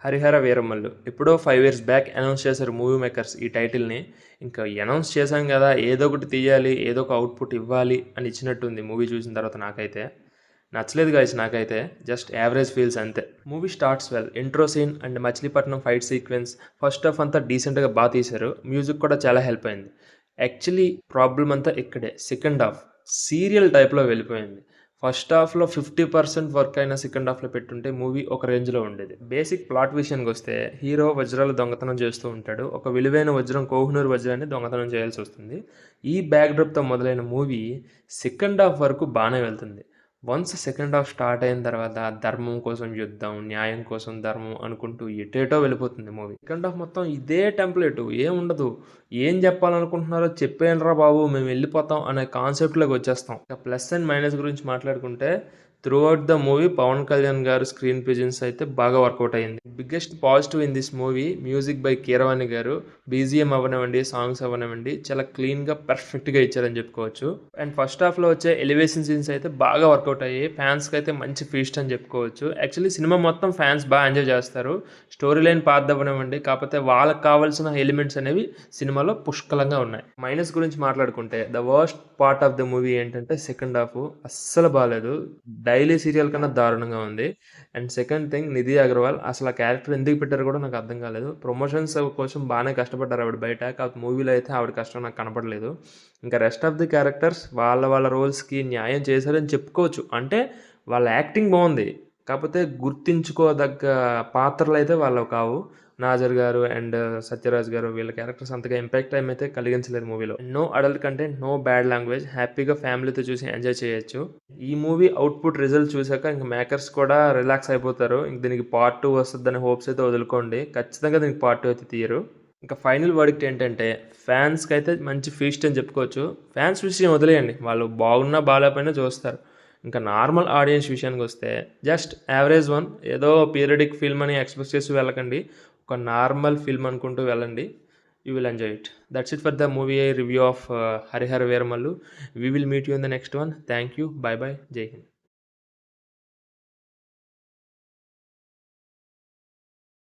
హరిహర వీరమల్లు ఎప్పుడో 5 years back announce చేశారు movie makers ఈ టైటిల్ని. ఇంకా అనౌన్స్ చేశాం కదా, ఏదో ఒకటి తీయాలి, ఏదో ఒక అవుట్పుట్ ఇవ్వాలి అని ఇచ్చినట్టుంది మూవీ చూసిన తర్వాత. నాకైతే నచ్చలేదు గాయస్, నాకైతే జస్ట్ యావరేజ్ ఫీల్స్ అంతే. Movie starts well, intro scene and Machilipatnam fight sequence, first half అంతా డీసెంట్గా బాగా తీశారు. మ్యూజిక్ కూడా చాలా హెల్ప్ అయింది. యాక్చువల్లీ ప్రాబ్లం అంతా ఇక్కడే. సెకండ్ హాఫ్ సీరియల్ టైప్లో వెళ్ళిపోయింది. ఫస్ట్ హాఫ్లో 50% వర్క్ అయిన సెకండ్ హాఫ్లో పెట్టుంటే మూవీ ఒక రేంజ్లో ఉండేది. బేసిక్ ప్లాట్ విషయానికి వస్తే, హీరో వజ్రాలు దొంగతనం చేస్తూ ఉంటాడు. ఒక విలువైన వజ్రం, కోహినూర్ వజ్రాన్ని దొంగతనం చేయాల్సి వస్తుంది. ఈ బ్యాక్డ్రాప్తో మొదలైన మూవీ సెకండ్ హాఫ్ వరకు బాగానే వెళ్తుంది. వన్స్ సెకండ్ హాఫ్ స్టార్ట్ అయిన తర్వాత ధర్మం కోసం యుద్ధం, న్యాయం కోసం ధర్మం అనుకుంటూ ఎటేటో వెళ్ళిపోతుంది మూవీ. సెకండ్ హాఫ్ మొత్తం ఇదే టెంప్లెట్, ఏం ఉండదు. ఏం చెప్పాలనుకుంటున్నారో చెప్పేయండిరా బాబు, మేము వెళ్ళిపోతాం అనే కాన్సెప్ట్లోకి వచ్చేస్తాం. ఇక ప్లస్ అండ్ మైనస్ గురించి మాట్లాడుకుంటే, throughout the movie Pavan Kalyan garu screen presence అయితే బాగా వర్కౌట్ అయింది. Biggest positive in this movie music by Keeravani garu. BGM అవ్వనివ్వండి, సాంగ్స్ అవ్వనివ్వండి, చాలా క్లీన్గా పర్ఫెక్ట్గా ఇచ్చారని చెప్పుకోవచ్చు. అండ్ ఫస్ట్ హాఫ్లో వచ్చే ఎలివేషన్ సీన్స్ అయితే బాగా వర్కౌట్ అయ్యాయి. ఫ్యాన్స్కి అయితే మంచి ఫీస్ట్ అని చెప్పుకోవచ్చు. యాక్చువల్లీ సినిమా మొత్తం ఫ్యాన్స్ బాగా ఎంజాయ్ చేస్తారు. స్టోరీ లైన్ పాత్ అవ్వనివ్వండి, కాకపోతే వాళ్ళకి కావాల్సిన ఎలిమెంట్స్ అనేవి సినిమాలో పుష్కలంగా ఉన్నాయి. మైనస్ గురించి మాట్లాడుకుంటే, the worst part of the movie ఏంటంటే సెకండ్ హాఫ్ అస్సలు బాగాలేదు. డైలీ సీరియల్ కన్నా దారుణంగా ఉంది. And second thing, Nidhi Agarwal అసలు ఆ క్యారెక్టర్ ఎందుకు పెట్టారో కూడా నాకు అర్థం కాలేదు. ప్రమోషన్స్ కోసం బాగానే కష్టపడ్డారు ఆవిడ బయట, కాకపోతే మూవీలో అయితే ఆవిడ కష్టం నాకు కనపడలేదు. ఇంకా రెస్ట్ ఆఫ్ ది క్యారెక్టర్స్ వాళ్ళ రోల్స్కి న్యాయం చేశారని చెప్పుకోవచ్చు. అంటే వాళ్ళ యాక్టింగ్ బాగుంది, కాకపోతే గుర్తించుకోదగ్గ పాత్రలు అయితే వాళ్ళవి కావు. నాజర్ గారు అండ్ సత్యరాజ్ గారు, వీళ్ళ క్యారెక్టర్స్ అంతగా ఇంపాక్ట్ టైం అయితే కలిగించలేదు మూవీలో. No adult content, no bad language, హ్యాపీగా ఫ్యామిలీతో చూసి ఎంజాయ్ చేయొచ్చు. ఈ మూవీ అవుట్పుట్ రిజల్ట్ చూసాక ఇంక మేకర్స్ కూడా రిలాక్స్ అయిపోతారు. ఇంక దీనికి పార్ట్ 2 వస్తుందని హోప్స్ అయితే వదులుకోండి. ఖచ్చితంగా దీనికి పార్ట్ 2 అయితే తీయరు. ఇంకా ఫైనల్ వర్డిక్ట్ ఏంటంటే, ఫ్యాన్స్కి అయితే మంచి ఫీస్ట్ అని చెప్పుకోవచ్చు. ఫ్యాన్స్ విషయం వదిలేయండి, వాళ్ళు బాగున్నా బాగాలేకపోయినా చూస్తారు. ఇంకా నార్మల్ ఆడియన్స్ విషయానికి వస్తే జస్ట్ యావరేజ్ వన్. ఏదో పీరియడిక్ ఫిల్మ్ అని ఎక్స్పెక్ట్ చేసి వెళ్ళకండి. ఒక నార్మల్ ఫిల్మ్ అనుకుంటూ వెళ్ళండి. You will enjoy it. That's it for the movie review of Harihara Veeramallu. We will meet you in the next one. Thank you. By by. జై హింద్.